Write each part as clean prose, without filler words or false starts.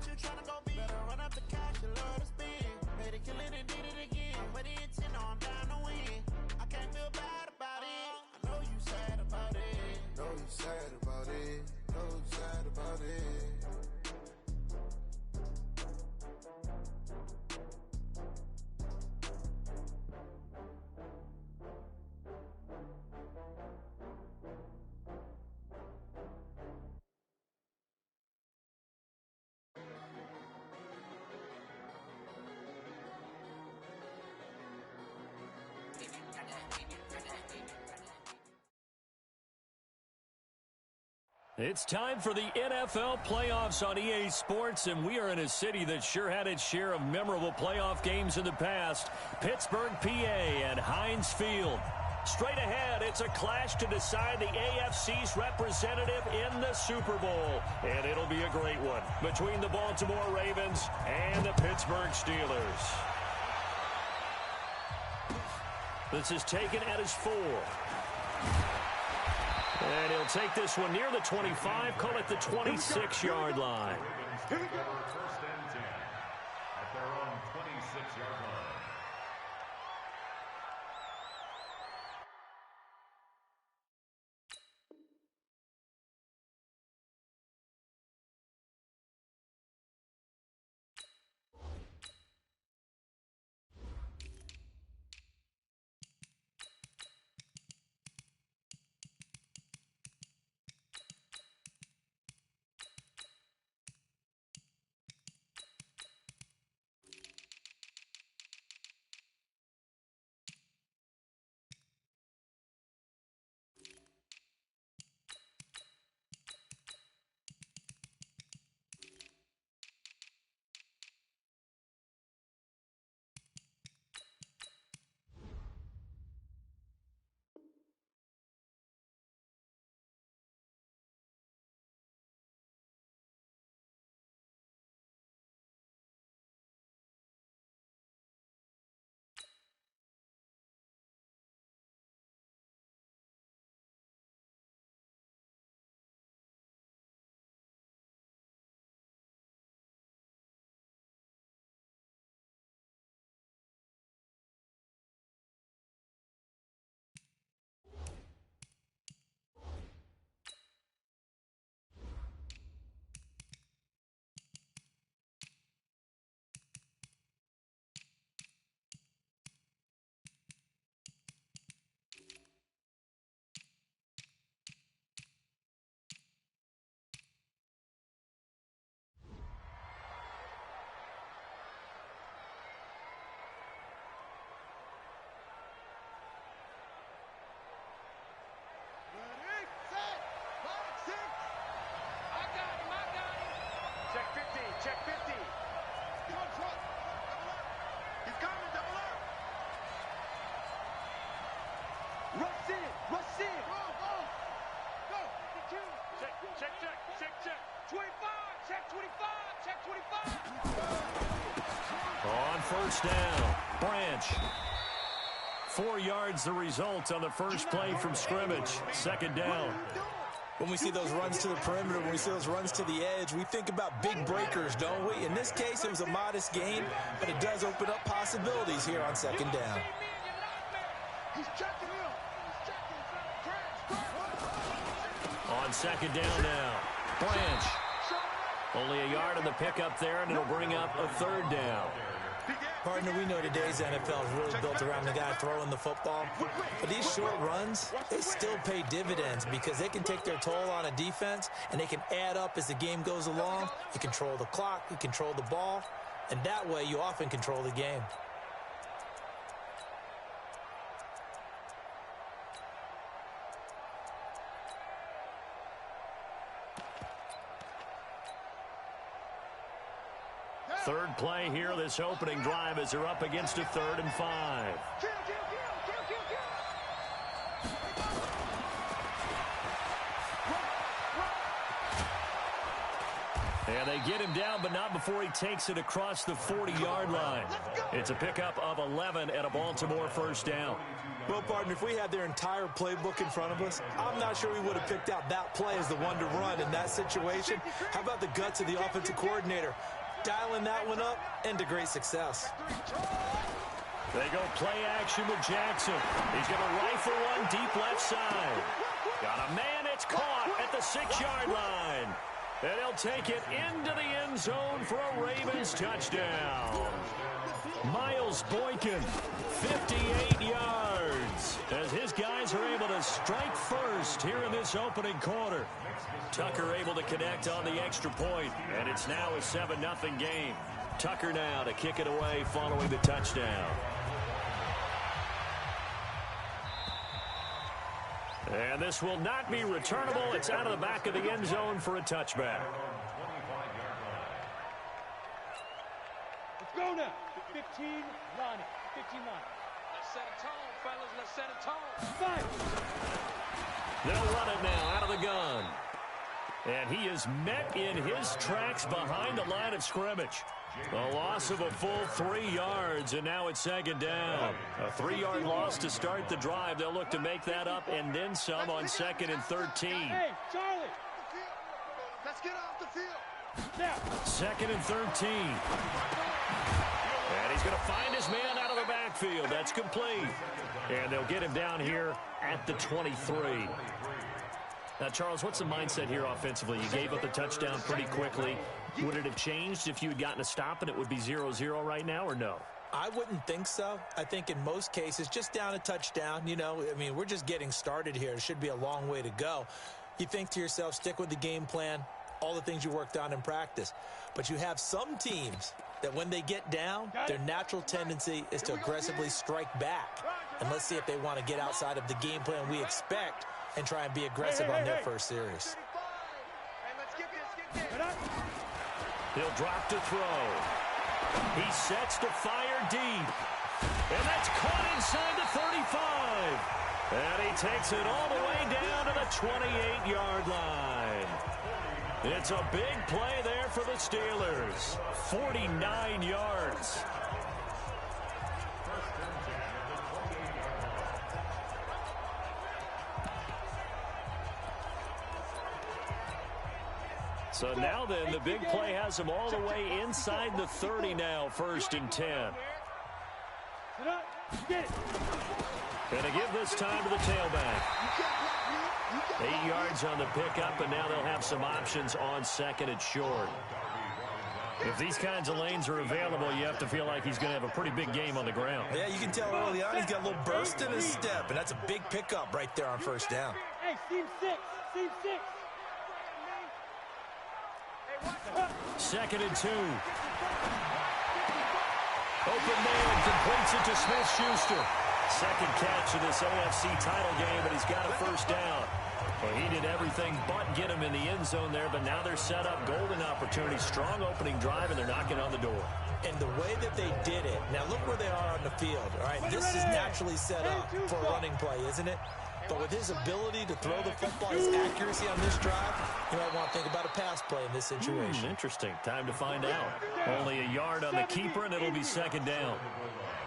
you tryna go be. Better run up the cash, you love to spend. Made it killing and did it again. But the intent, no, I'm down to win. I can't feel bad about it. I know you sad about it. Know you sad about it. Know you sad about it. It's time for the NFL playoffs on EA Sports, and we are in a city that sure had its share of memorable playoff games in the past. Pittsburgh, PA, and Heinz Field. Straight ahead, it's a clash to decide the AFC's representative in the Super Bowl. And it'll be a great one between the Baltimore Ravens and the Pittsburgh Steelers. This is taken at his 4. And he'll take this one near the 25, call it the 26-yard line. Here we go. First and 10 at their own 26-yard line. Check 50. Come on, Trump. Double up. He's coming, double up. Rush in. Go. Go. 52. Check. 25. Check 25. On first down, Branch. 4 yards the result on the first play from scrimmage. Second down. When we see those runs to the perimeter, when we see those runs to the edge, we think about big breakers, don't we? In this case, it was a modest gain, but it does open up possibilities here on second down. On second down now, Branch. Only a yard on the pickup there, and it'll bring up a third down. Partner, we know today's NFL is really built around the guy throwing the football. But these short runs, they still pay dividends because they can take their toll on a defense, and they can add up as the game goes along. You control the clock, you control the ball, and that way you often control the game. Third play here, this opening drive, as they're up against a 3rd and 5. And they get him down, but not before he takes it across the 40-yard line. It's a pickup of 11 and a Baltimore first down. Well, partner, if we had their entire playbook in front of us, I'm not sure we would have picked out that play as the one to run in that situation. How about the guts of the offensive coordinator? Dialing that one up into great success. They go play action with Jackson. He's going to rifle one deep left side. Got a man. It's caught at the 6-yard line. And he'll take it into the end zone for a Ravens touchdown. Miles Boykin, 58 yards, as his guys are able to strike first here in this opening quarter. Tucker able to connect on the extra point, and it's now a 7-0 game. Tucker now to kick it away following the touchdown. And this will not be returnable. It's out of the back of the end zone for a touchback. Let's go now. 15 line. 15 line. Let's set a tone, fellas. Let's set a tone. Fight. They'll run it now out of the gun. And he is met in his tracks behind the line of scrimmage. A loss of a full 3 yards, and now it's second down. A 3-yard loss to start the drive. They'll look to make that up and then some on 2nd and 13. Hey, Charlie. Let's get off the field. Now. 2nd and 13. And he's going to find his man out of the backfield. That's complete. And they'll get him down here at the 23. Now, Charles, what's the mindset here offensively? You gave up the touchdown pretty quickly. Would it have changed if you had gotten a stop and it would be 0-0 right now, or no? I wouldn't think so. I think in most cases, just down a touchdown, you know, I mean, we're just getting started here. It should be a long way to go. You think to yourself, stick with the game plan, all the things you worked on in practice. But you have some teams that when they get down, their natural tendency is to aggressively strike back. And let's see if they want to get outside of the game plan we expect and try and be aggressive on their first series. He'll drop to throw. He sets to fire deep. And that's caught inside the 35. And he takes it all the way down to the 28-yard line. It's a big play there for the Steelers. 49 yards. So now then, the big play has him all the way inside the 30 now, 1st and 10. Going to give this time to the tailback. 8 yards on the pickup, and now they'll have some options on 2nd and short. If these kinds of lanes are available, you have to feel like he's going to have a pretty big game on the ground. Yeah, you can tell early on he's got a little burst in his step, and that's a big pickup right there on 1st down. Hey, Team 6. Team 6. 2nd and 2. Open man completes it to Smith-Schuster. Second catch of this AFC title game, but he's got a 1st down. Well, he did everything but get him in the end zone there, but now they're set up. Golden opportunity, strong opening drive, and they're knocking on the door. And the way that they did it, now look where they are on the field. All right, this is naturally set up for a running play, isn't it? But with his ability to throw the football, his accuracy on this drive, you might want to think about a pass play in this situation. Interesting. Time to find out. Only a yard on the keeper, and it'll be 2nd down.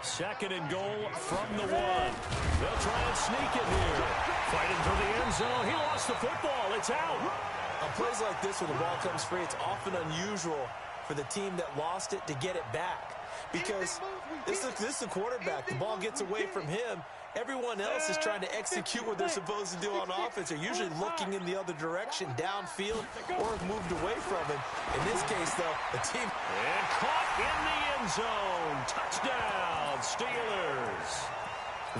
2nd and goal from the 1. They'll try and sneak it here. Fighting for the end zone. He lost the football. It's out. On plays like this where the ball comes free, it's often unusual for the team that lost it to get it back. Because this is the quarterback. The ball gets away from him. Everyone else is trying to execute what they're supposed to do on offense. They're usually looking in the other direction, downfield, or have moved away from him. In this case, though, the team... And caught in the end zone. Touchdown, Steelers.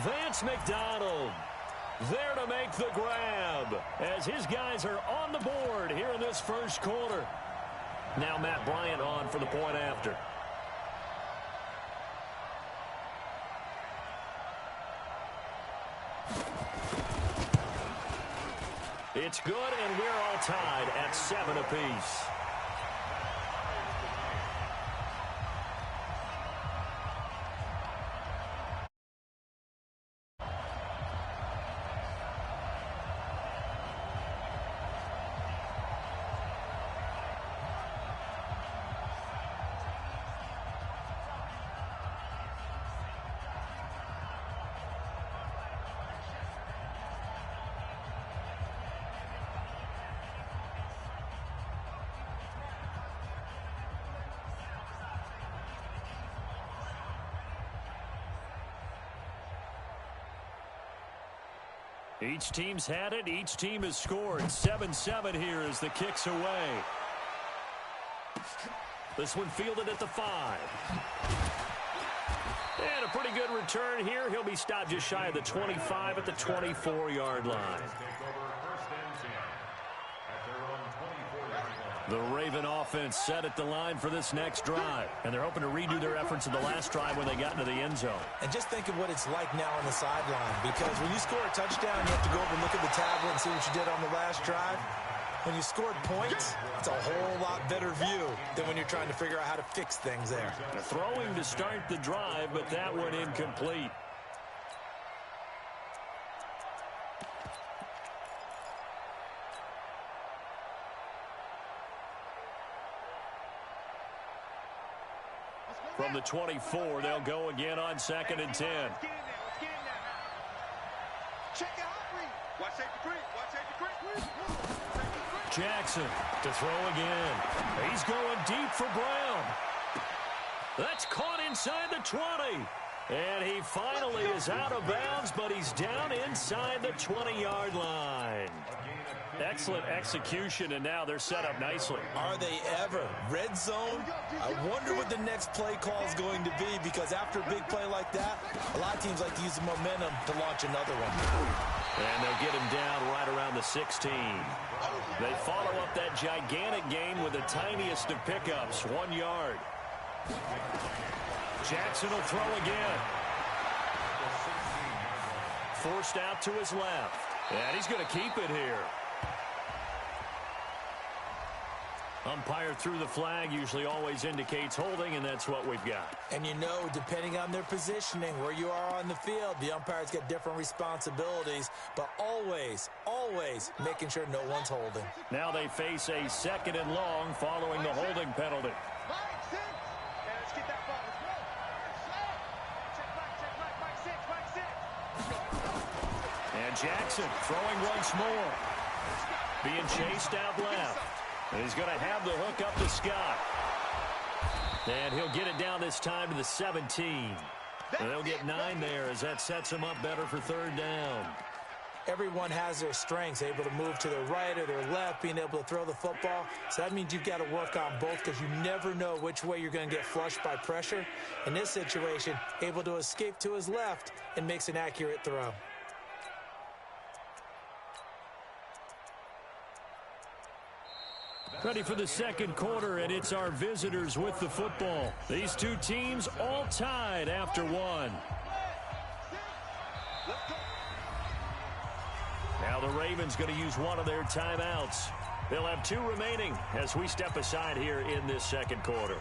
Vance McDonald there to make the grab as his guys are on the board here in this 1st quarter. Now Matt Bryant on for the point after. It's good, and we're all tied at 7 apiece. Each team's had it. Each team has scored. 7-7 here as the kick's away. This one fielded at the 5. And a pretty good return here. He'll be stopped just shy of the 25 at the 24-yard line. The Raven offense set at the line for this next drive. And they're hoping to redo their efforts in the last drive when they got into the end zone. And just think of what it's like now on the sideline. Because when you score a touchdown, you have to go over and look at the tablet and see what you did on the last drive. When you scored points, it's a whole lot better view than when you're trying to figure out how to fix things there. Throwing to start the drive, but that one incomplete. From the 24, they'll go again on 2nd and 10. Jackson to throw again. He's going deep for Brown. That's caught inside the 20. And he finally is out of bounds, but he's down inside the 20-yard line. Excellent execution, and now they're set up nicely. Are they ever? Red zone? I wonder what the next play call is going to be, because after a big play like that, a lot of teams like to use the momentum to launch another one. And they'll get him down right around the 16. They follow up that gigantic gain with the tiniest of pickups, 1 yard. Jackson will throw again. Forced out to his left. And he's going to keep it here. Umpire threw the flag, usually always indicates holding, and that's what we've got. And you know, depending on their positioning, where you are on the field, the umpires get different responsibilities, but always, always making sure no one's holding. Now they face a 2nd and long following the holding penalty. And Jackson throwing once more. Being chased out left. And he's going to have the hook up to Scott. And he'll get it down this time to the 17. And they'll get 9 there as that sets him up better for 3rd down. Everyone has their strengths, able to move to their right or their left, being able to throw the football. So that means you've got to work on both, because you never know which way you're going to get flushed by pressure. In this situation, able to escape to his left and makes an accurate throw. Ready for the second quarter, and it's our visitors with the football. These two teams all tied after one. Now the Ravens going to use one of their timeouts. They'll have 2 remaining as we step aside here in this second quarter.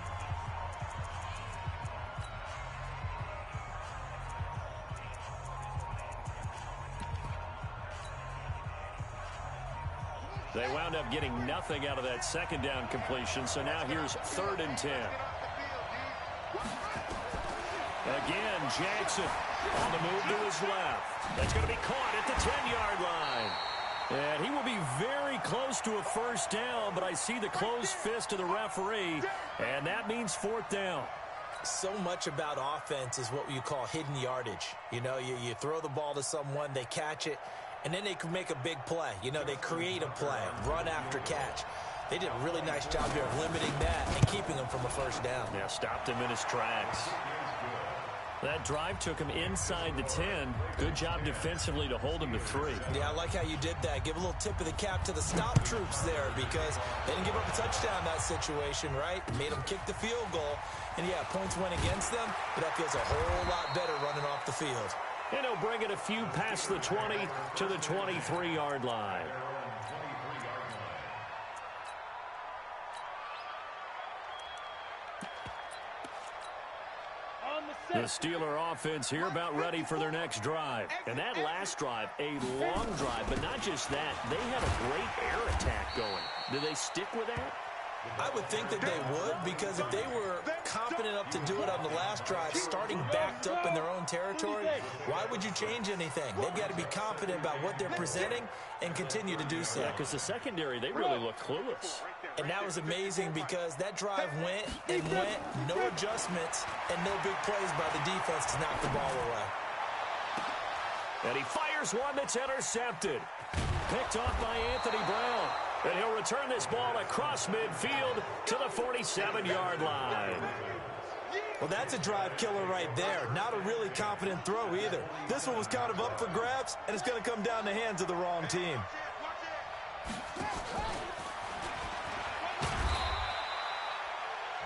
They wound up getting nothing out of that 2nd down completion, so now here's 3rd and 10. Again, Jackson on the move to his left. That's going to be caught at the 10-yard line. And he will be very close to a 1st down, but I see the closed fist of the referee, and that means 4th down. So much about offense is what you call hidden yardage. You know, you throw the ball to someone, they catch it, and then they can make a big play. You know, they create a play, run after catch. They did a really nice job here of limiting that and keeping him from a 1st down. Yeah, stopped him in his tracks. That drive took him inside the 10. Good job defensively to hold him to 3. Yeah, I like how you did that. Give a little tip of the cap to the stop troops there, because they didn't give up a touchdown in that situation, right? Made them kick the field goal. And, yeah, points went against them, but that feels a whole lot better running off the field. And he'll bring it a few past the 20 to the 23-yard line. The Steeler offense here about ready for their next drive. And that last drive, a long drive, but not just that. They had a great air attack going. Do they stick with that? I would think that they would, because if they were confident enough to do it on the last drive, starting backed up in their own territory, why would you change anything? They've got to be confident about what they're presenting and continue to do so. Yeah, because the secondary, they really look clueless. And that was amazing, because that drive went and went, no adjustments, and no big plays by the defense to knock the ball away. And he fires one that's intercepted. Picked off by Anthony Brown. And he'll return this ball across midfield to the 47-yard line. Well, that's a drive killer right there. Not a really confident throw either. This one was kind of up for grabs, and it's going to come down the hands of the wrong team.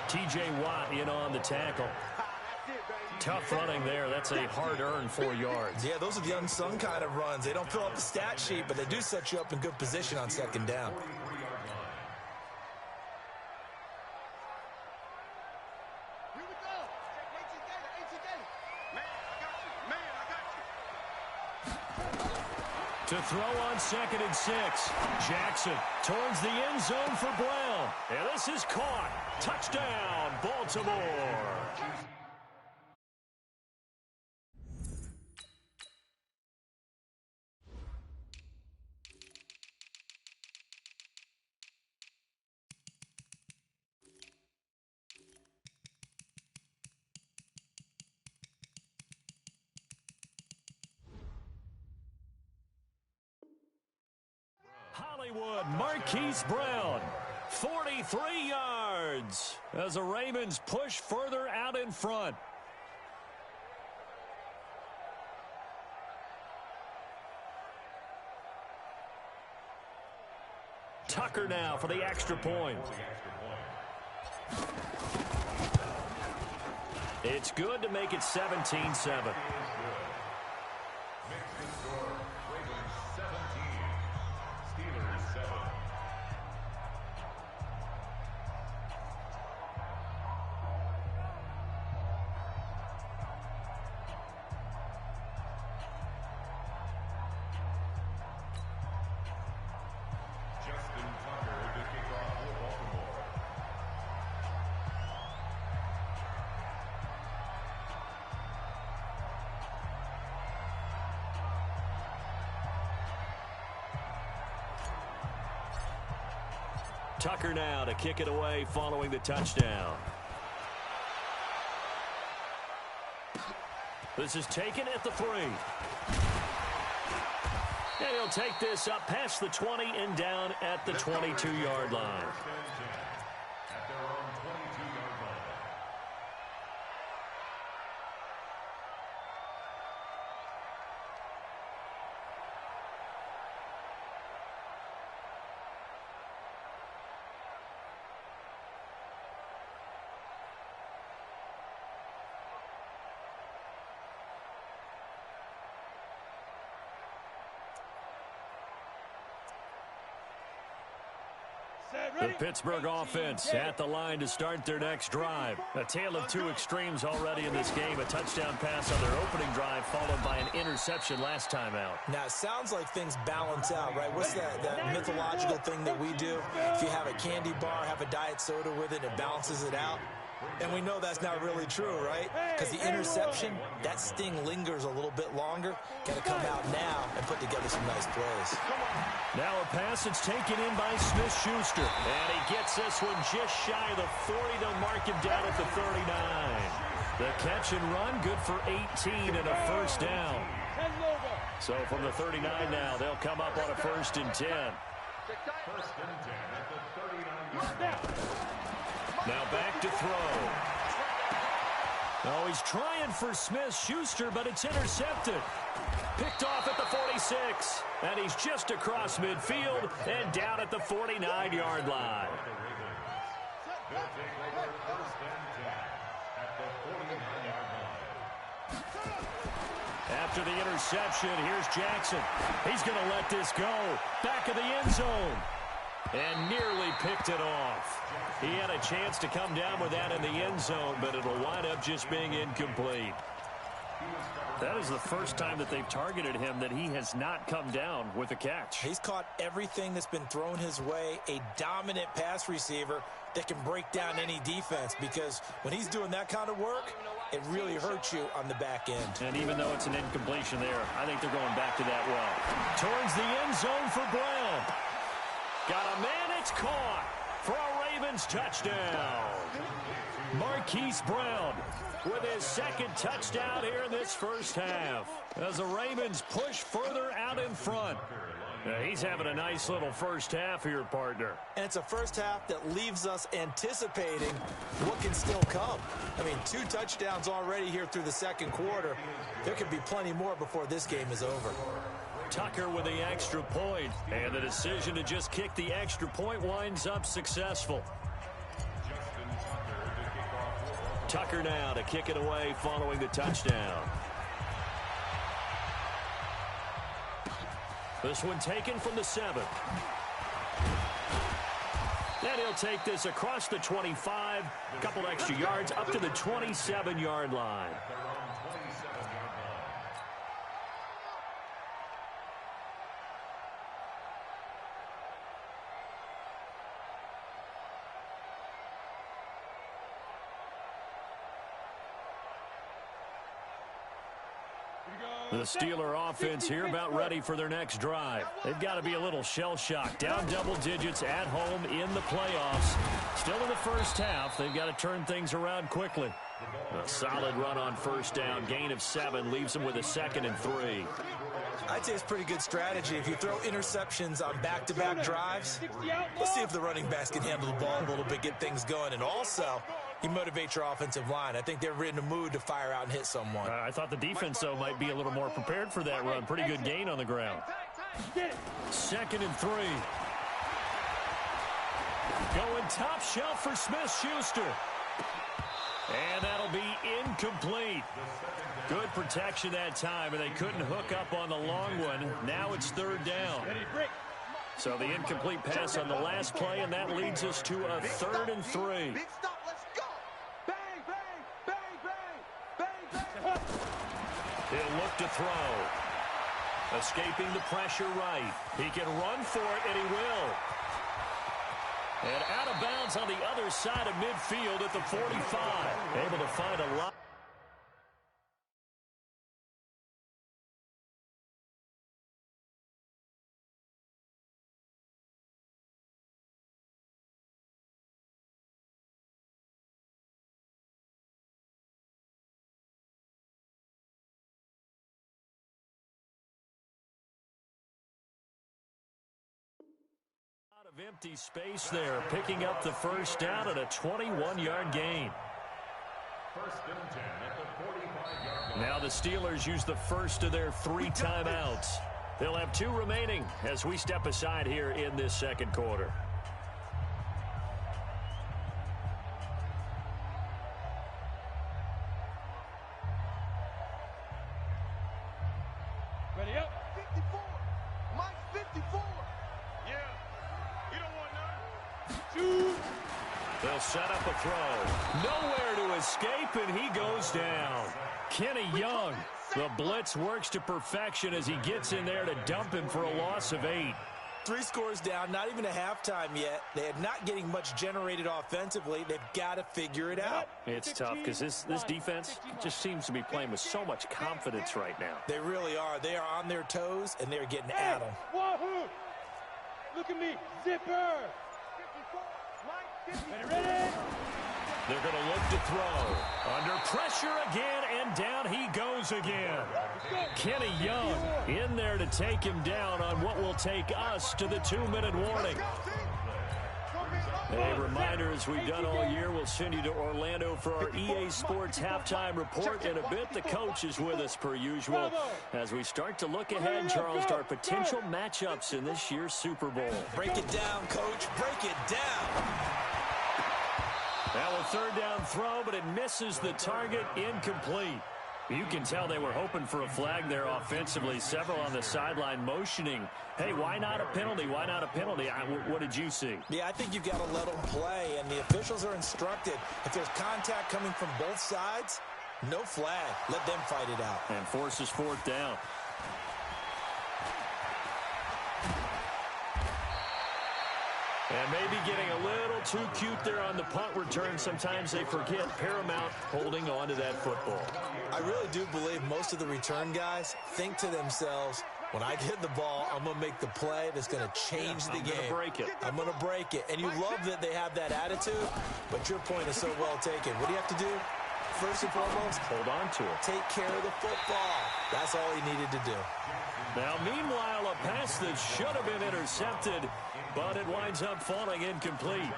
T.J. Watt in on the tackle. Tough running there. That's a hard-earned 4 yards. Yeah, those are the unsung kind of runs. They don't fill up the stat sheet, but they do set you up in good position on second down. To throw on 2nd and 6. Jackson towards the end zone for Brown. And this is caught. Touchdown, Baltimore. Hollywood, Marquise Brown, 43 yards as the Ravens push further out in front. Tucker now for the extra point. It's good to make it 17-7. Tucker now to kick it away following the touchdown. This is taken at the 3. And he'll take this up past the 20 and down at the 22-yard line. The Pittsburgh offense at the line to start their next drive. A tale of two extremes already in this game. A touchdown pass on their opening drive followed by an interception last time out. Now, it sounds like things balance out, right? What's that mythological thing that we do? If you have a candy bar, have a diet soda with it, it balances it out. And we know that's not really true, right? Because the interception, that sting lingers a little bit longer. Got to come out now and put together some nice plays. Now a pass that's taken in by Smith-Schuster. And he gets this one just shy of the 40 to mark him down at the 39. The catch and run, good for 18 and a first down. So from the 39 now, they'll come up on a 1st and 10. First and 10 at the 39-yard line. Now back to throw. Oh, he's trying for Smith-Schuster, but it's intercepted. Picked off at the 46. And he's just across midfield and down at the 49-yard line. They'll take over first and 10 at the 49-yard line. After the interception, here's Jackson. He's going to let this go. Back of the end zone. And nearly picked it off. He had a chance to come down with that in the end zone, but it'll wind up just being incomplete. That is the first time that they've targeted him that he has not come down with a catch. He's caught everything that's been thrown his way, a dominant pass receiver that can break down any defense, because when he's doing that kind of work, it really hurts you on the back end. And even though it's an incompletion there, I think they're going back to that well. Towards the end zone for Brown. Got a man, it's caught for a Ravens touchdown. Marquise Brown with his second touchdown here in this first half, as the Ravens push further out in front. He's having a nice little first half here, partner. And it's a first half that leaves us anticipating what can still come. I mean, 2 touchdowns already here through the second quarter. There could be plenty more before this game is over. Tucker with the extra point, and the decision to just kick the extra point winds up successful. Tucker now to kick it away following the touchdown. This one taken from the 7. And he'll take this across the 25, a couple extra yards up to the 27-yard line. The Steeler offense here about ready for their next drive. They've got to be a little shell-shocked. Down double digits at home in the playoffs. Still in the first half. They've got to turn things around quickly. A solid run on first down. Gain of 7 leaves them with a 2nd and 3. I'd say it's pretty good strategy. If you throw interceptions on back-to-back drives, let's see if the running backs can handle the ball a little bit, get things going. And also, you motivate your offensive line. I think they're in a mood to fire out and hit someone. I thought the defense, though, might be a little more prepared for that run. Pretty good gain on the ground. 2nd and 3. Going top shelf for Smith-Schuster. And that'll be incomplete. Good protection that time, and they couldn't hook up on the long one. Now it's 3rd down. So the incomplete pass on the last play, and that leads us to a 3rd and 3. He'll look to throw. Escaping the pressure right. He can run for it, and he will. And out of bounds on the other side of midfield at the 45. Able to find a lot. Of empty space there, picking up the first down at a 21-yard gain. 1st and 10 at the 45-yard line. Now the Steelers use the first of their 3 timeouts. They'll have 2 remaining as we step aside here in this second quarter. Ready up. 54. Mike 54. They'll set up a throw. Nowhere to escape, and he goes down. Kenny Young, the blitz works to perfection as he gets in there to dump him for a loss of 8. 3 scores down, not even a halftime yet. They're not getting much generated offensively. They've got to figure it out. It's tough because this defense just seems to be playing with so much confidence right now. They really are. They are on their toes, and they're getting at them. Wahoo! Look at me. Zipper! Ready? They're going to look to throw. Under pressure again, and down he goes again. Kenny Young in there to take him down on what will take us to the 2-minute warning. A reminder, as we've done all year, we'll send you to Orlando for our EA Sports halftime report in a bit. The coach is with us per usual as we start to look ahead, Charles, to our potential matchups in this year's Super Bowl. Break it down, Coach. Break it down. Now a 3rd down throw, but it misses the target. Incomplete. You can tell they were hoping for a flag there offensively. Several on the sideline motioning, hey, why not a penalty? Why not a penalty? What did you see? Yeah, I think you've got to let them play, and the officials are instructed. If there's contact coming from both sides, no flag. Let them fight it out. And forces 4th down. And maybe getting a little too cute there on the punt return. Sometimes they forget Paramount holding on to that football. I really do believe most of the return guys think to themselves, When I get the ball, I'm going to make the play that's going to change the game. I'm going to break it. And you love that they have that attitude, but your point is so well taken. What do you have to do? First and foremost, hold on to it. Take care of the football. That's all he needed to do. Now, meanwhile, a pass that should have been intercepted, but it winds up falling incomplete.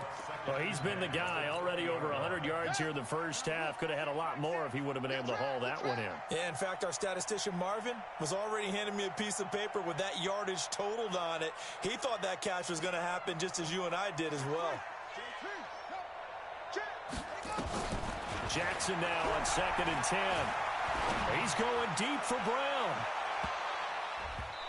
Well, he's been the guy, already over 100 yards here in the first half. Could have had a lot more if he would have been able to haul that one in. Yeah, in fact, our statistician Marvin was already handing me a piece of paper with that yardage totaled on it. He thought that catch was going to happen just as you and I did as well. Jackson now on 2nd and 10. He's going deep for Brown.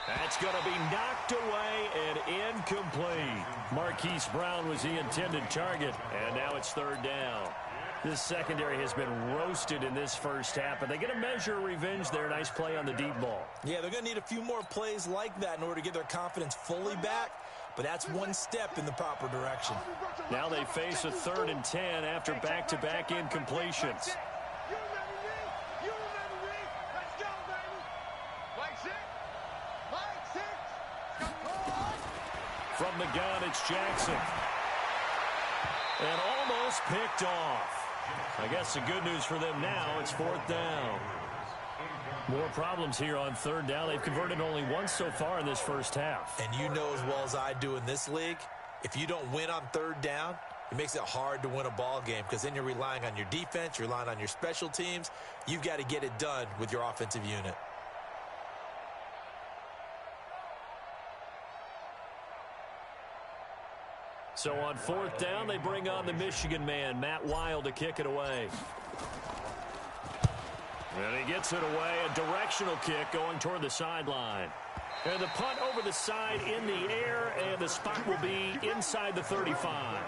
That's going to be knocked away and incomplete. Marquise Brown was the intended target, and now it's 3rd down. This secondary has been roasted in this first half, but they get a measure of revenge there. Nice play on the deep ball. Yeah, they're going to need a few more plays like that in order to get their confidence fully back, but that's one step in the proper direction. Now they face a 3rd and 10 after back-to-back incompletions. From the gun, it's Jackson. And almost picked off. I guess the good news for them now, it's 4th down. More problems here on 3rd down. They've converted only once so far in this first half. And you know as well as I do in this league, if you don't win on 3rd down, it makes it hard to win a ball game because then you're relying on your defense, you're relying on your special teams. You've got to get it done with your offensive unit. So on 4th down, they bring on the Michigan man, Matt Wild, to kick it away. And he gets it away, a directional kick going toward the sideline. And the punt over the side in the air, and the spot will be inside the 35.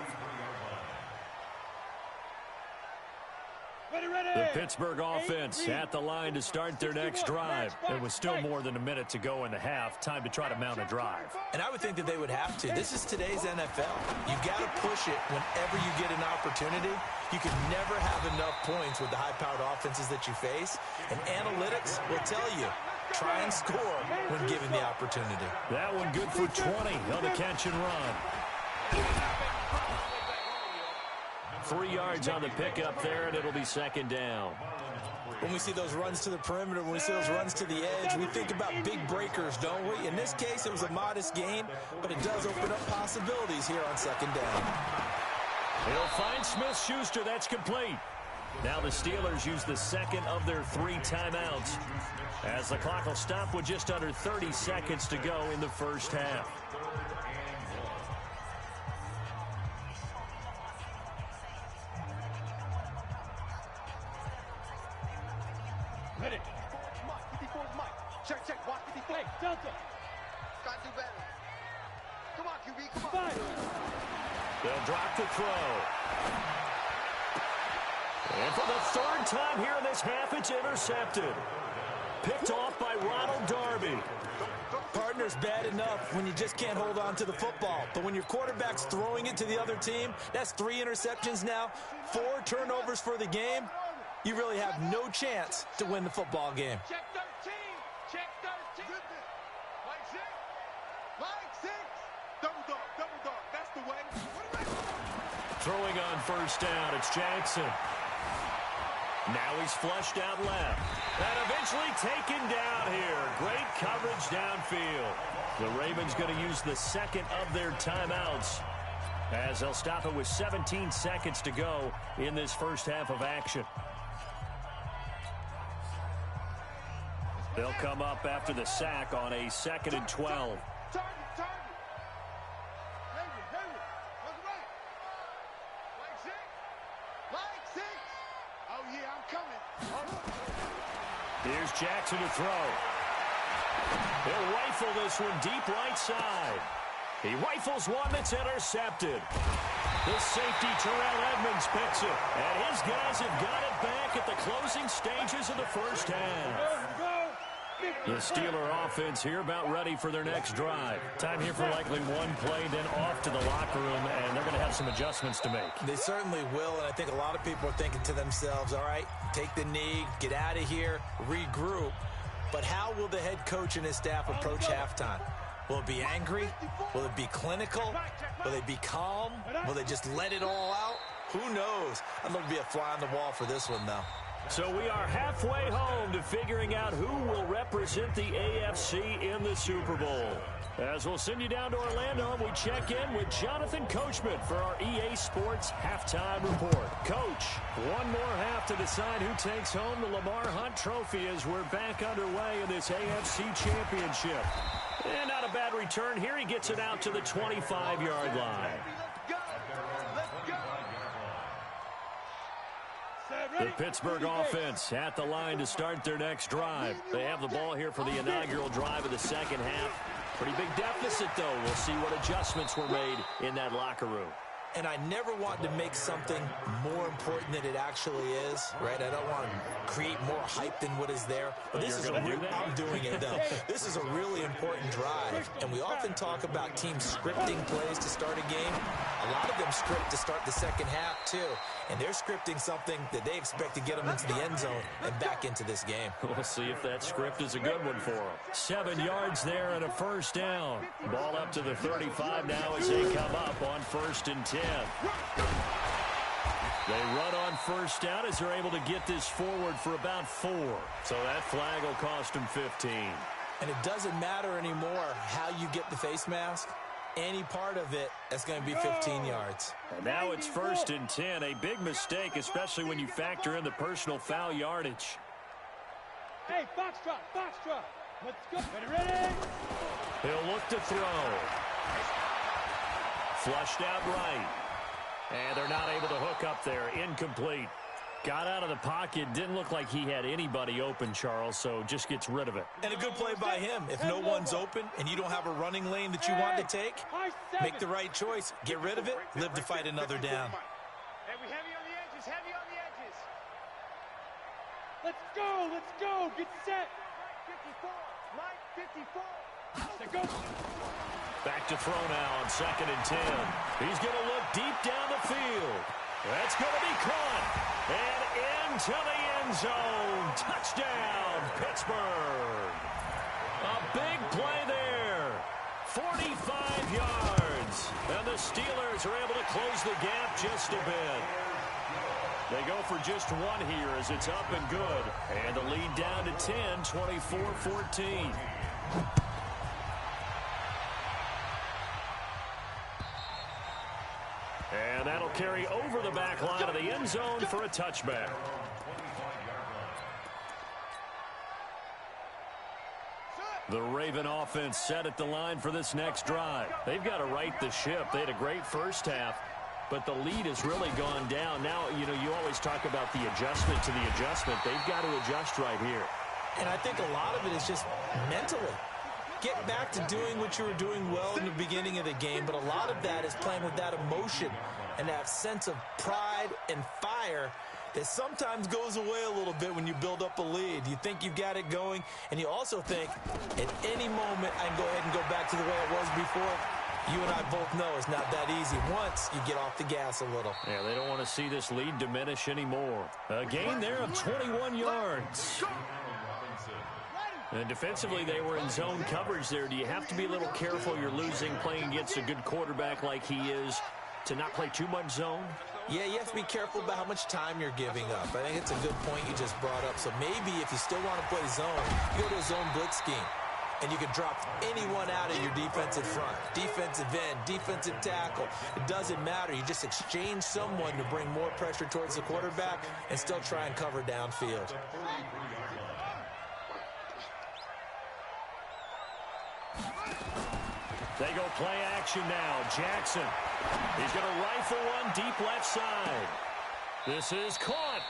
The Pittsburgh offense at the line to start their next drive. It was still more than a minute to go in the half. Time to try to mount a drive. And I would think that they would have to. This is today's NFL. You got to push it whenever you get an opportunity. You can never have enough points with the high-powered offenses that you face. And analytics will tell you, try and score when given the opportunity. That one good for 20 on the catch and run. 3 yards on the pickup there, and it'll be 2nd down. When we see those runs to the perimeter, when we see those runs to the edge, we think about big breakers, don't we? In this case, it was a modest gain, but it does open up possibilities here on 2nd down. He'll find Smith-Schuster. That's complete. Now the Steelers use the 2nd of their 3 timeouts, as the clock will stop with just under 30 seconds to go in the first half. They'll drop the throw. And for the 3rd time here in this half, it's intercepted. Picked off by Ronald Darby. Partner's bad enough when you just can't hold on to the football. But when your quarterback's throwing it to the other team, that's 3 interceptions now, 4 turnovers for the game. You really have no chance to win the football game. Check 13. Check 13. Like 6. Double dog. That's the way. Throwing on 1st down, it's Jackson. Now he's flushed out left. And eventually taken down here. Great coverage downfield. The Ravens going to use the 2nd of their timeouts, as they'll stop it with 17 seconds to go in this first half of action. They'll come up after the sack on a 2nd and 12. Here's Jackson to throw. He'll rifle this one deep right side. He rifles one that's intercepted. The safety, Terrell Edmonds, picks it. And his guys have got it back at the closing stages of the first half. The Steeler offense here about ready for their next drive. Time here for likely one play, then off to the locker room, and they're going to have some adjustments to make. They certainly will, and I think a lot of people are thinking to themselves, all right, take the knee, get out of here, regroup. But how will the head coach and his staff approach halftime? Will it be angry? Will it be clinical? Will they be calm? Will they just let it all out? Who knows? I'd love to be a fly on the wall for this one, though. So we are halfway home to figuring out who will represent the AFC in the Super Bowl. As we'll send you down to Orlando, we check in with Jonathan Coachman for our EA Sports Halftime Report. Coach, one more half to decide who takes home the Lamar Hunt Trophy as we're back underway in this AFC Championship. And not a bad return here. He gets it out to the 25-yard line. The Pittsburgh offense at the line to start their next drive. They have the ball here for the inaugural drive of the second half. Pretty big deficit, though. We'll see what adjustments were made in that locker room. And I never want to make something more important than it actually is, right? I don't want to create more hype than what is there. But this is I'm doing it, though. This is a really important drive. And we often talk about teams scripting plays to start a game. A lot of them script to start the second half, too. And they're scripting something that they expect to get them into the end zone and back into this game. We'll see if that script is a good one for them. 7 yards there and a first down. Ball up to the 35 now as they come up on 1st and 10. They run on first down as they're able to get this forward for about 4. So that flag will cost them 15. And it doesn't matter anymore how you get the face mask. Any part of it is going to be 15 yards. And now it's 1st and 10. A big mistake, especially when you factor in the personal foul yardage. Hey, Foxtrot. Let's go. Ready? He'll look to throw. Flushed out right. And they're not able to hook up there. Incomplete. Got out of the pocket. Didn't look like he had anybody open, Charles, so just gets rid of it. And a good play by him. If no one's open and you don't have a running lane that you want to take, make the right choice. Get rid of it. Live to fight another down. Hey, we heavy on the edges. Let's go. Get set. 54. Let's go. Back to throw now on 2nd and 10. He's going to look deep down the field. That's going to be caught. And into the end zone. Touchdown, Pittsburgh. A big play there. 45 yards. And the Steelers are able to close the gap just a bit. They go for just one here as it's up and good. And the lead down to 10, 24-14. And that'll carry over the back line of the end zone for a touchback. The Raven offense set at the line for this next drive. They've got to right the ship. They had a great first half, but the lead has really gone down. Now, you always talk about the adjustment to the adjustment. They've got to adjust right here. And I think a lot of it is just mentally. Get back to doing what you were doing well in the beginning of the game, but a lot of that is playing with that emotion and that sense of pride and fire that sometimes goes away a little bit when you build up a lead. You think you've got it going, and you also think at any moment I can go ahead and go back to the way it was before. You and I both know it's not that easy once you get off the gas a little. Yeah, they don't want to see this lead diminish anymore. A gain there of 21 yards. And defensively, they were in zone coverage there. Do you have to be a little careful? You're losing playing against a good quarterback like he is to not play too much zone? Yeah, you have to be careful about how much time you're giving up. I think it's a good point you just brought up. So maybe if you still want to play zone, you go to a zone blitz scheme. And you can drop anyone out of your defensive front. Defensive end, defensive tackle. It doesn't matter. You just exchange someone to bring more pressure towards the quarterback and still try and cover downfield. They go play action now. Jackson. He's going to rifle one deep left side. This is caught.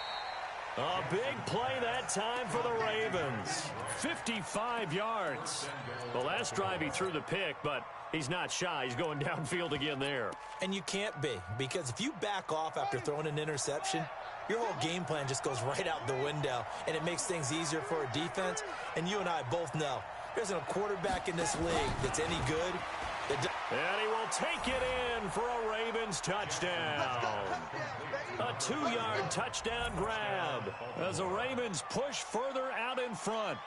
A big play that time for the Ravens. 55 yards. The last drive he threw the pick, but he's not shy. He's going downfield again there. And you can't be, because if you back off after throwing an interception, your whole game plan just goes right out the window, and it makes things easier for a defense. And you and I both know there isn't a quarterback in this league that's any good. And he will take it in for a Ravens touchdown. A 2-yard touchdown grab as the Ravens push further out in front.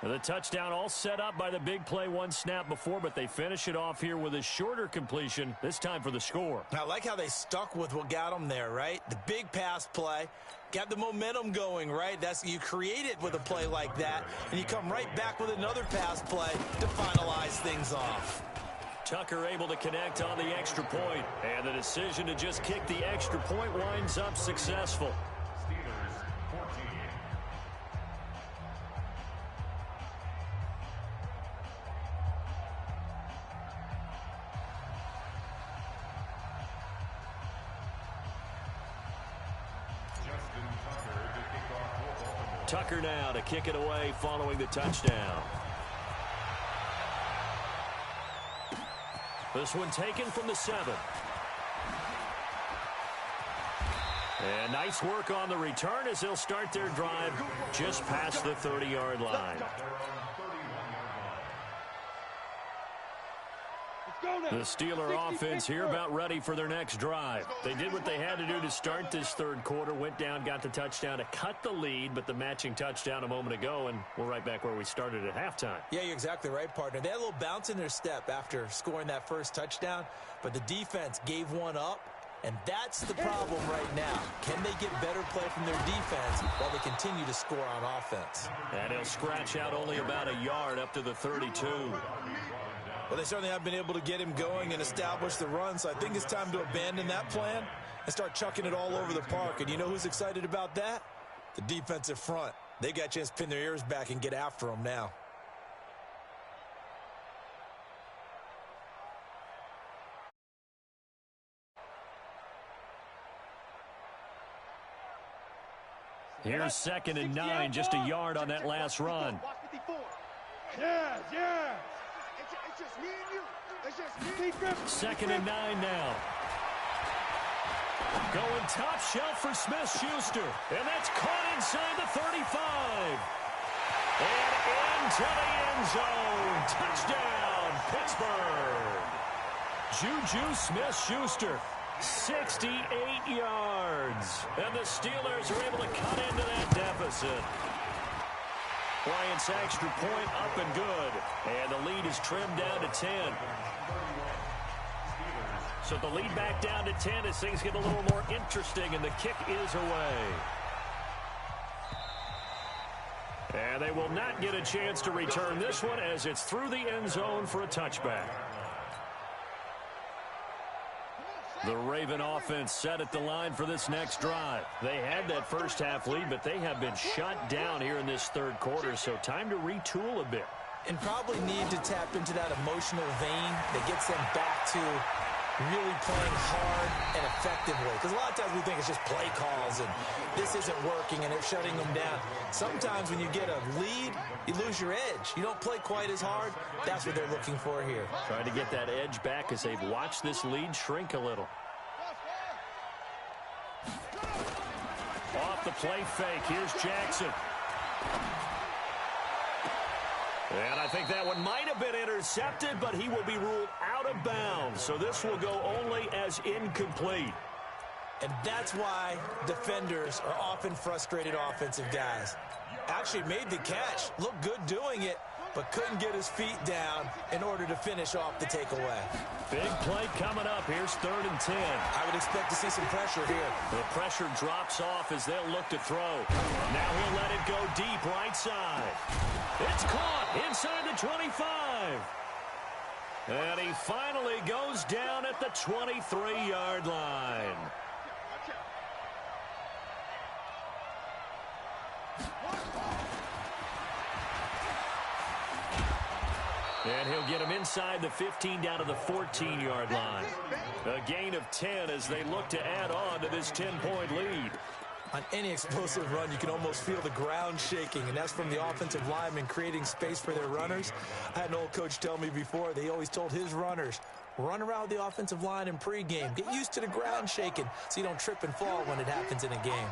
The touchdown all set up by the big play one snap before, but they finish it off here with a shorter completion, this time for the score. I like how they stuck with what got them there, right? The big pass play, got the momentum going, right? You create it with a play like that, and you come right back with another pass play to finalize things off. Tucker able to connect on the extra point, and the decision to just kick the extra point winds up successful. Steelers 14. Tucker now to kick it away following the touchdown. This one taken from the 7. And nice work on the return as they'll start their drive just past the 30-yard line. The Steeler offense here about ready for their next drive. They did what they had to do to start this third quarter, went down, got the touchdown to cut the lead, but the matching touchdown a moment ago, and we're right back where we started at halftime. Yeah, you're exactly right, partner. They had a little bounce in their step after scoring that first touchdown, but the defense gave one up, and that's the problem right now. Can they get better play from their defense while they continue to score on offense? And he'll scratch out only about a yard up to the 32. Well, they certainly have been able to get him going and establish the run, so I think it's time to abandon that plan and start chucking it all over the park. And you know who's excited about that? The defensive front. They got a chance to pin their ears back and get after them now. Here's 2nd and 9, just a yard on that last run. Yeah. It's just me and you. It's just me. 2nd and 9 now. Going top shelf for Smith-Schuster. And that's caught inside the 35. And into the end zone. Touchdown, Pittsburgh. Juju Smith-Schuster, 68 yards. And the Steelers are able to cut into that deficit. Bryant's extra point up and good. And the lead is trimmed down to 10. So the lead back down to 10 as things get a little more interesting, and the kick is away. And they will not get a chance to return this one as it's through the end zone for a touchback. The Raven offense set at the line for this next drive. They had that first half lead, but they have been shut down here in this third quarter, so time to retool a bit. And probably need to tap into that emotional vein that gets them back to really playing hard and effectively. Because a lot of times we think it's just play calls and this isn't working and they're shutting them down. Sometimes when you get a lead, you lose your edge. You don't play quite as hard. That's what they're looking for here. Trying to get that edge back as they've watched this lead shrink a little. Off the play fake. Here's Jackson. And I think that one might have been intercepted, but he will be ruled out of bounds. So this will go only as incomplete. And that's why defenders are often frustrated offensive guys. Actually made the catch, looked good doing it, but couldn't get his feet down in order to finish off the takeaway. Big play coming up. Here's 3rd and 10. I would expect to see some pressure here. The pressure drops off as they'll look to throw. Now he'll let it go deep right side. It's caught inside the 25. And he finally goes down at the 23-yard line. And he'll get him inside the 15 down to the 14-yard line. A gain of 10 as they look to add on to this 10-point lead. On any explosive run, you can almost feel the ground shaking, and that's from the offensive linemen creating space for their runners. I had an old coach tell me before, they always told his runners, run around the offensive line in pregame. Get used to the ground shaking so you don't trip and fall when it happens in a game.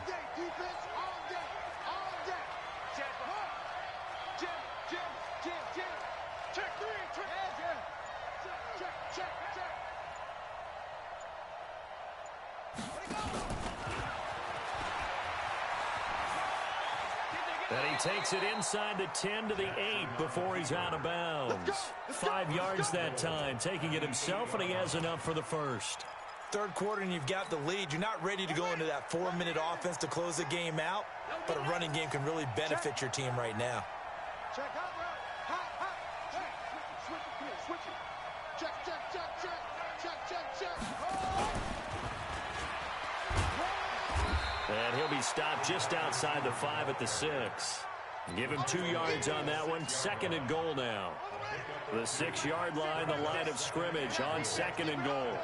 And he takes it inside the 10 to the 8 before he's out of bounds. 5 yards that time, taking it himself, and he has enough for the first. Third quarter and you've got the lead. You're not ready to go into that 4-minute offense to close the game out, but a running game can really benefit your team right now. Check out route. Hot, hot. Check. Switch it. Come here. Switch it. Check. And he'll be stopped just outside the 5 at the 6. Give him 2 yards on that one. 2nd and goal now. The 6-yard line, the line of scrimmage on 2nd and goal.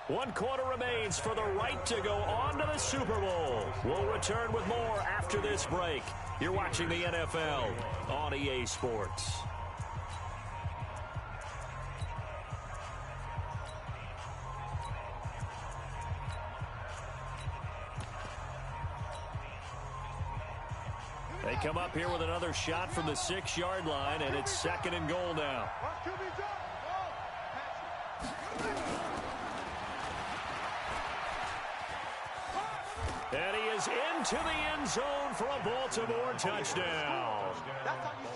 One quarter remains for the right to go on to the Super Bowl. We'll return with more after this break. You're watching the NFL on EA Sports. They come up here with another shot from the 6-yard line, and it's 2nd and goal now. And he is into the end zone for a Baltimore touchdown.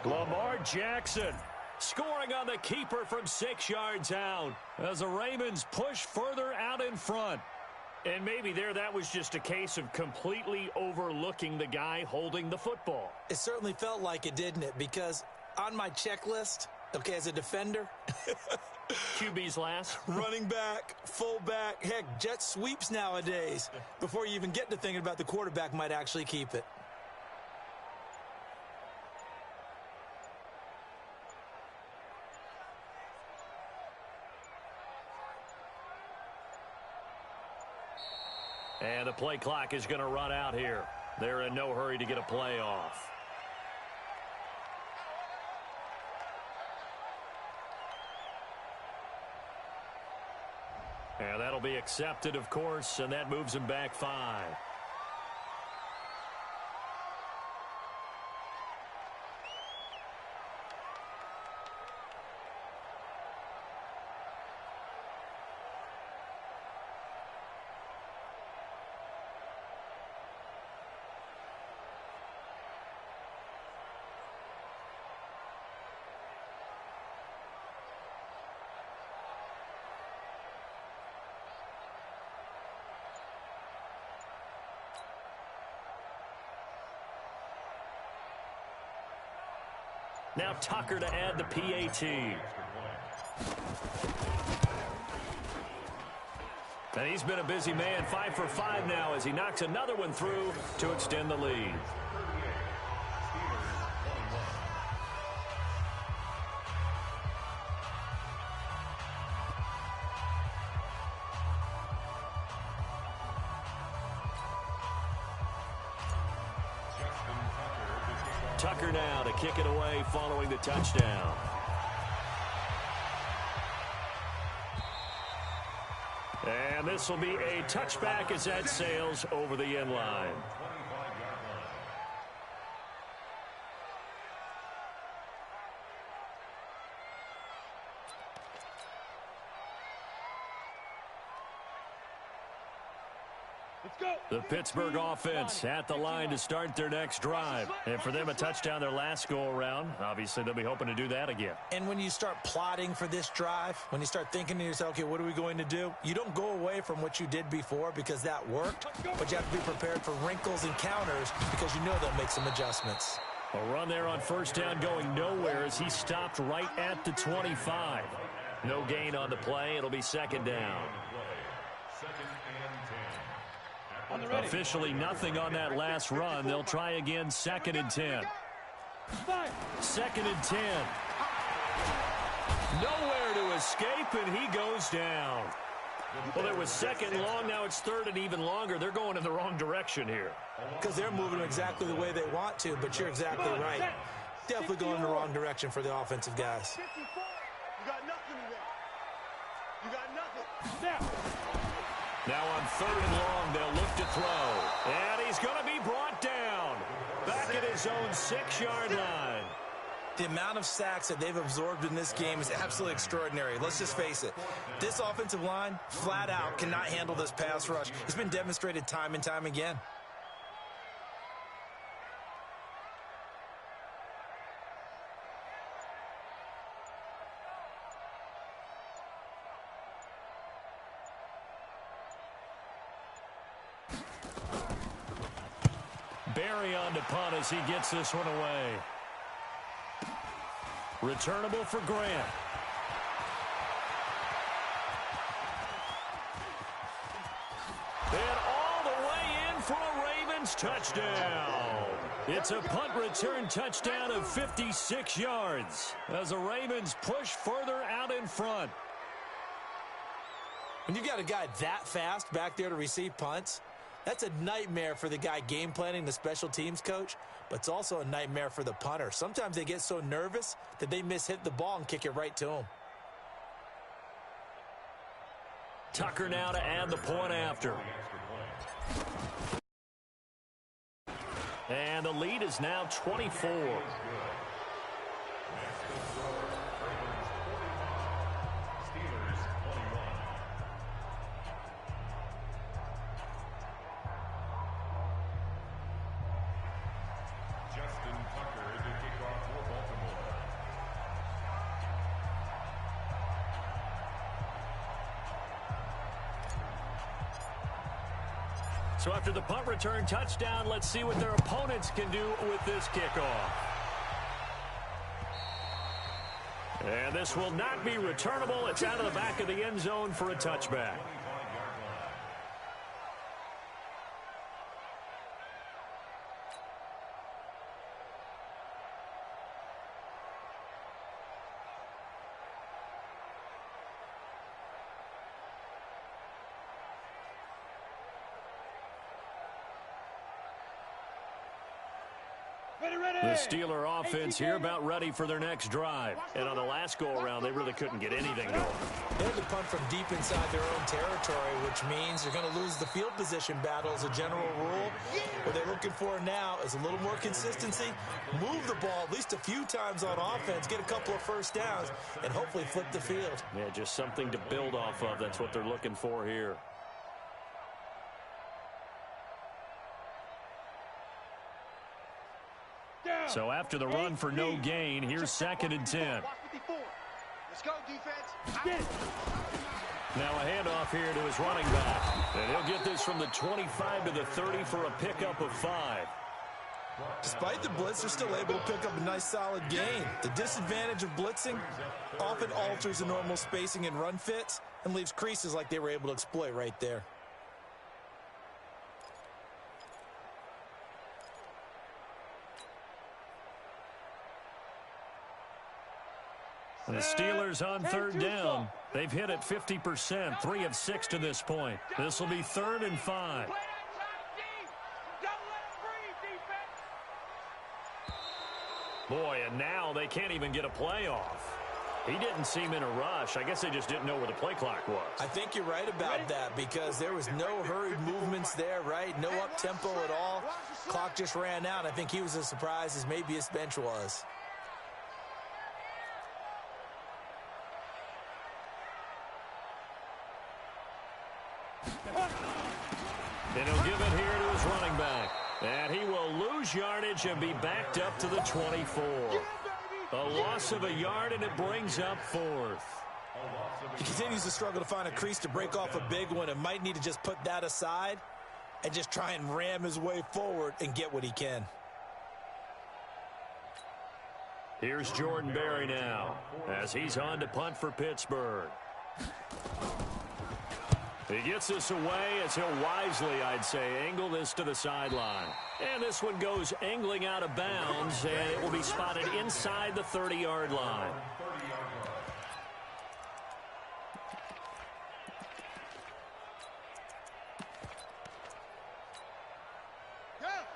Lamar Jackson scoring on the keeper from 6 yards out as the Ravens push further out in front. And maybe that was just a case of completely overlooking the guy holding the football. It certainly felt like it, didn't it? Because on my checklist, okay, as a defender, QB's last. running back, fullback, heck, jet sweeps nowadays. Before you even get to thinking about the quarterback might actually keep it. And the play clock is going to run out here. They're in no hurry to get a play off. And that'll be accepted, of course, and that moves him back 5. Now Tucker to add the PAT. And he's been a busy man, 5 for 5 now as he knocks another one through to extend the lead. Tucker now to kick it away following the touchdown. And this will be a touchback as that sails over the end line. The Pittsburgh offense at the line to start their next drive. And for them, a touchdown their last go-around. Obviously, they'll be hoping to do that again. And when you start plotting for this drive, when you start thinking to yourself, okay, what are we going to do? You don't go away from what you did before because that worked, but you have to be prepared for wrinkles and counters because you know they'll make some adjustments. A run there on first down going nowhere as he stopped right at the 25. No gain on the play. It'll be 2nd down. Officially nothing on that last run. They'll try again, 2nd and 10. 2nd and 10. Nowhere to escape, and he goes down. Well, it was 2nd long. Now it's 3rd and even longer. They're going in the wrong direction here. Because they're moving exactly the way they want to, but you're exactly right. Definitely going in the wrong direction for the offensive guys. You got nothing today. You got nothing. Now on 3rd and long, they'll look to throw. And he's going to be brought down. Back at his own 6-yard line. The amount of sacks that they've absorbed in this game is absolutely extraordinary. Let's just face it. This offensive line, flat out, cannot handle this pass rush. It's been demonstrated time and time again. Barry on to punt as he gets this one away. Returnable for Grant. And all the way in for a Ravens touchdown. It's a punt return touchdown of 56 yards as the Ravens push further out in front. When you've got a guy that fast back there to receive punts, that's a nightmare for the guy game planning, the special teams coach, but it's also a nightmare for the punter. Sometimes they get so nervous that they mishit the ball and kick it right to him. Tucker now to add the point after. And the lead is now 24. So after the punt return touchdown, let's see what their opponents can do with this kickoff. And this will not be returnable. It's out of the back of the end zone for a touchback. The Steeler offense here about ready for their next drive. And on the last go-around, they really couldn't get anything going. They had to punt from deep inside their own territory, which means you're going to lose the field position battle as a general rule. What they're looking for now is a little more consistency, move the ball at least a few times on offense, get a couple of first downs, and hopefully flip the field. Yeah, just something to build off of. That's what they're looking for here. So after the run for no gain, here's 2nd and 10. Let's go, defense. Now a handoff here to his running back. And he'll get this from the 25 to the 30 for a pickup of 5. Despite the blitz, they're still able to pick up a nice solid gain. The disadvantage of blitzing often alters the normal spacing and run fits and leaves creases like they were able to exploit right there. And the Steelers on 3rd down. They've hit it 50%, 3 of 6 to this point. This will be 3rd and 5. Boy, and now they can't even get a play off. He didn't seem in a rush. I guess they just didn't know where the play clock was. I think you're right about that because there was no hurried movements there, right? No up-tempo at all. Clock just ran out. I think he was as surprised as maybe his bench was. And he'll give it here to his running back. And he will lose yardage and be backed up to the 24. A loss of a yard, and it brings up 4th. He continues to struggle to find a crease to break off a big one and might need to just put that aside and just try and ram his way forward and get what he can. Here's Jordan Berry now as he's on to punt for Pittsburgh. He gets this away as he'll wisely, I'd say, angle this to the sideline. And this one goes angling out of bounds, and it will be spotted inside the 30-yard line.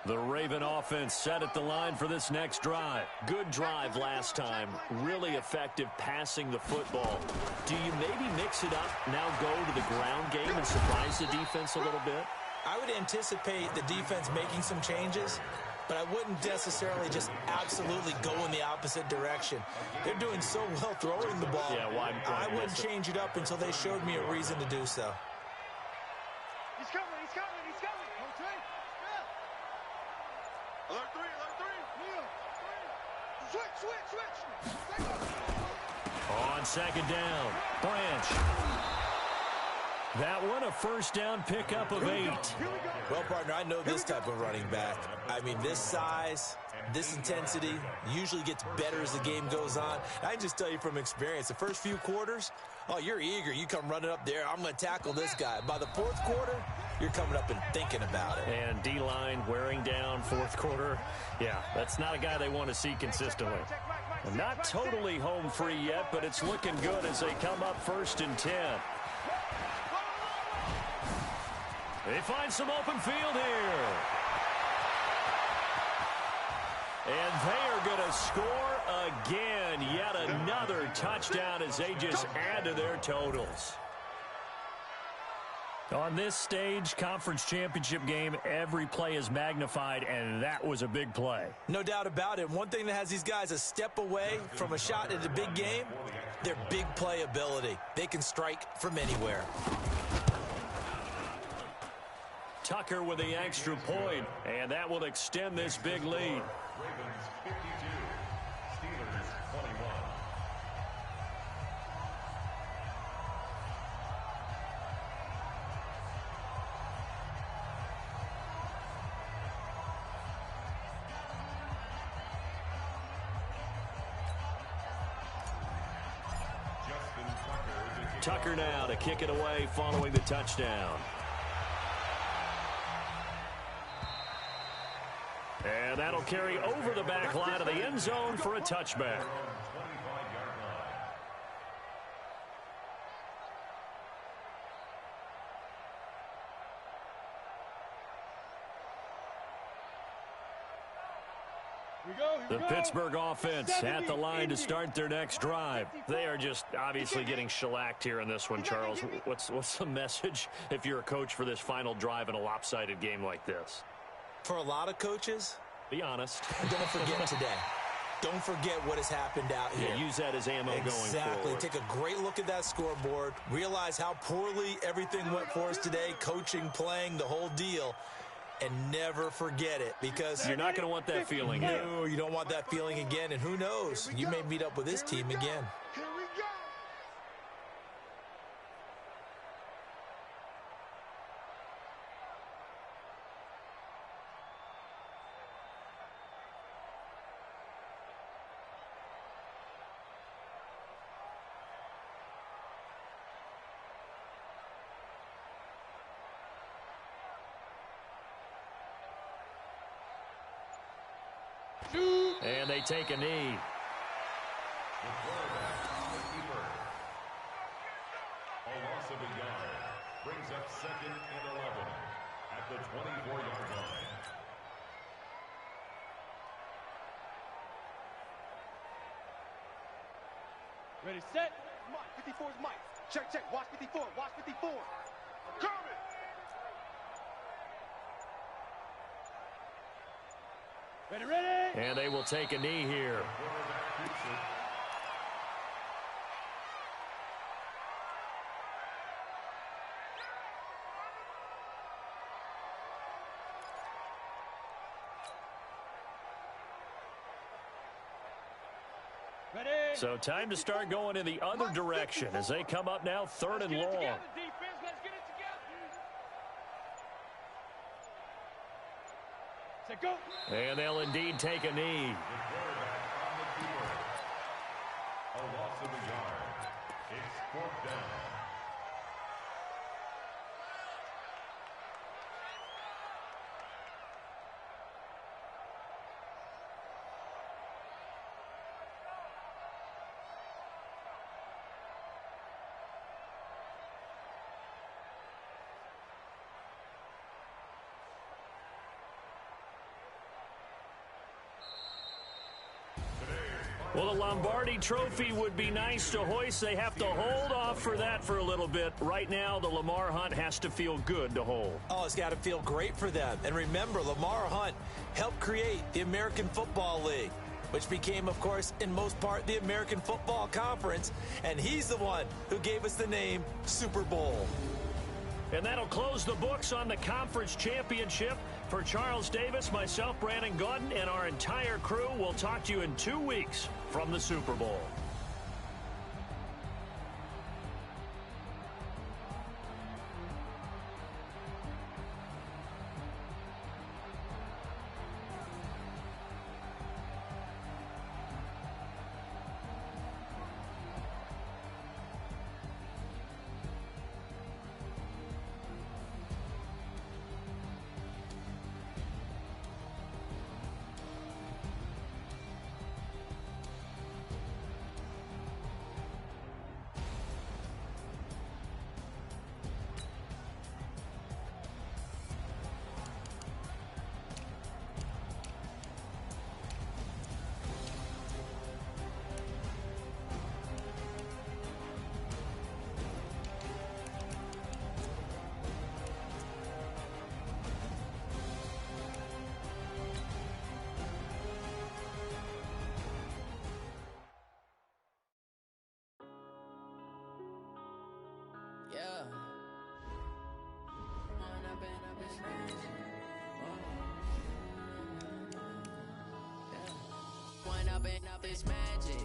The Raven offense set at the line for this next drive. Good drive last time. Really effective passing the football. Do you maybe mix it up, now go to the ground game and surprise the defense a little bit? I would anticipate the defense making some changes. but I wouldn't necessarily just absolutely go in the opposite direction. They're doing so well throwing the ball. Yeah, why I wouldn't change it up until they showed me a reason to do so. He's coming, he's coming, he's coming. Okay. Yeah. Alert three. Yeah. Switch. On second down, Branch. That one a first down pickup of 8. Well, partner, I know this type of running back. I mean, this size, this intensity usually gets better as the game goes on. I can just tell you from experience, the first few quarters, oh, you're eager. You come running up there, I'm going to tackle this guy. By the fourth quarter, you're coming up and thinking about it. And D-line wearing down fourth quarter. Yeah, that's not a guy they want to see consistently. Well, not totally home free yet, but it's looking good as they come up 1st and 10. They find some open field here. And they are going to score again. Yet another touchdown as they just add to their totals. On this stage, conference championship game, every play is magnified, and that was a big play. No doubt about it. One thing that has these guys a step away from a shot at a big game, their big play ability. They can strike from anywhere. Tucker with the extra point, and that will extend this big lead. Ravens 52, Steelers 21. Tucker now to kick it away following the touchdown. And that'll carry over the back line of the end zone for a touchback. The Pittsburgh offense at the line to start their next drive. They are just obviously getting shellacked here in this one, Charles. What's the message if you're a coach for this final drive in a lopsided game like this? For a lot of coaches, be honest. Don't forget today. Don't forget what has happened out here. Yeah, use that as ammo going forward. Exactly. Take a great look at that scoreboard. Realize how poorly everything went for us today. Coaching, playing, the whole deal. And never forget it, because you're not going to want that feeling. No, you don't want that feeling again. And who knows? You may meet up with this team again. And they take a knee. The quarterback, the keeper. A loss of a yard brings up 2nd and 11 at the 24-yard line. Ready, set. Mike, 54 is Mike. Check. Watch 54. Watch 54. Coming. Ready. And they will take a knee here. Ready. So time to start going in the other direction as they come up now 3rd and long. Go. And they'll indeed take a knee. A loss of a yard. It's 4th down. Well, the Lombardi Trophy would be nice to hoist. They have to hold off for that for a little bit. Right now, the Lamar Hunt has to feel good to hold. Oh, it's got to feel great for them. And remember, Lamar Hunt helped create the American Football League, which became, of course, in most part, the American Football Conference. And he's the one who gave us the name Super Bowl. And that'll close the books on the conference championship. For Charles Davis, myself, Brandon Gaudin, and our entire crew, we'll talk to you in 2 weeks from the Super Bowl. Yeah. One up and up is magic.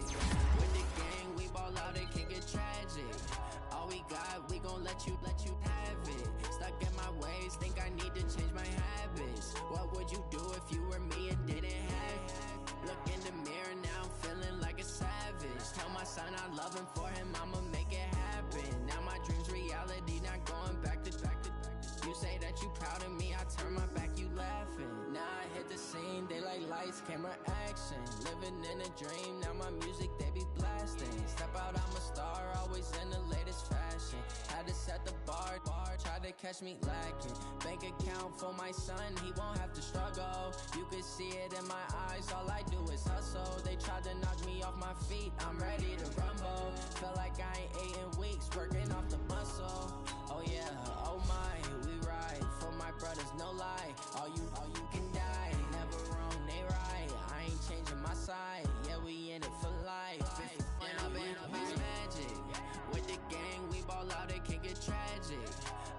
With the gang, we ball out, it can get tragic. All we got, we gon' let you have it. Stuck in my ways, think I need to change my habits. What would you do if you were me and didn't have it? Look in the mirror now, I'm feeling like a savage. Tell my son I love him, for him I'ma make it happen. Now my dream's reality, not going back to. You say that you proud of me, I turn my back, you laughing. Now I hit the scene, they like lights, camera, action. Living in a dream, now my music, they be blasting. Step out, I'm a star, always in the latest fashion. Had to set the bar, try to catch me lacking. Bank account for my son, he won't have to struggle. You could see it in my eyes, all I do is hustle. They tried to knock me off my feet, I'm ready to rumble. Felt like I ain't ate in weeks, working off the muscle. Oh yeah, oh my, we ride for my brothers, no lie. All you can die, never wrong, they right. I ain't changing my side, yeah, we in it for life. And up is magic. With the gang, we ball out, it can get tragic.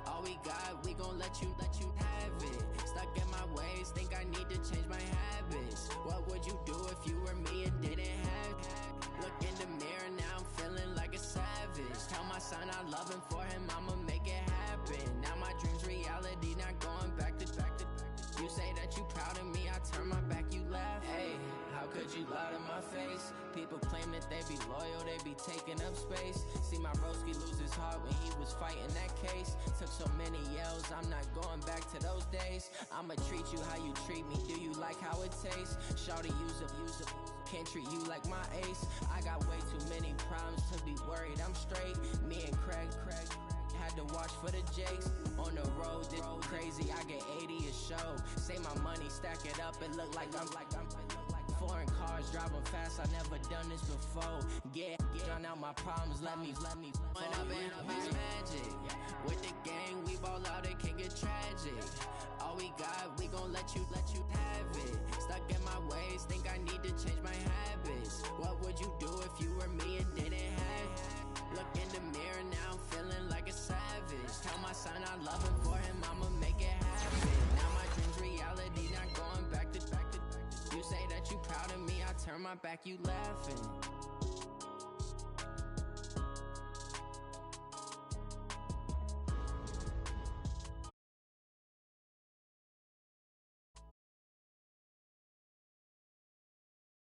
All we got, we gon' let you have it. Stuck in my ways, think I need to change my habits. What would you do if you were me and didn't have it? Look in the mirror, now I'm feeling like a savage. Tell my son I love him, for him I'ma make it happen. Now my dream's reality, not going back to. You say that you proud of me, I turn my back, you laugh. Hey, how could you lie to my face? People claim that they be loyal, they be taking up space. See my broski lose his heart when he was fighting that case. Took so many yells, I'm not going back to those days. I'ma treat you how you treat me, do you like how it tastes? Shawty, use up, can't treat you like my ace. I got way too many problems to be worried, I'm straight. Me and Craig had to watch for the Jakes. On the road, this crazy, I get 80 a show. Say my money, stack it up, it look like I'm foreign cars, driving fast, I never done this before. Drown out my problems, let me One up is magic. With the gang, we ball out, it can get tragic. All we got, we gon' let you have it. Stuck in my ways, think I need to change my habits. What would you do if you were me and didn't have it? Look in the mirror, now I'm feeling like a savage. Tell my son I love him, for him I'ma make it happen. Now my dream's reality, not going back to. You say that you proud of me, I turn my back, you laughing.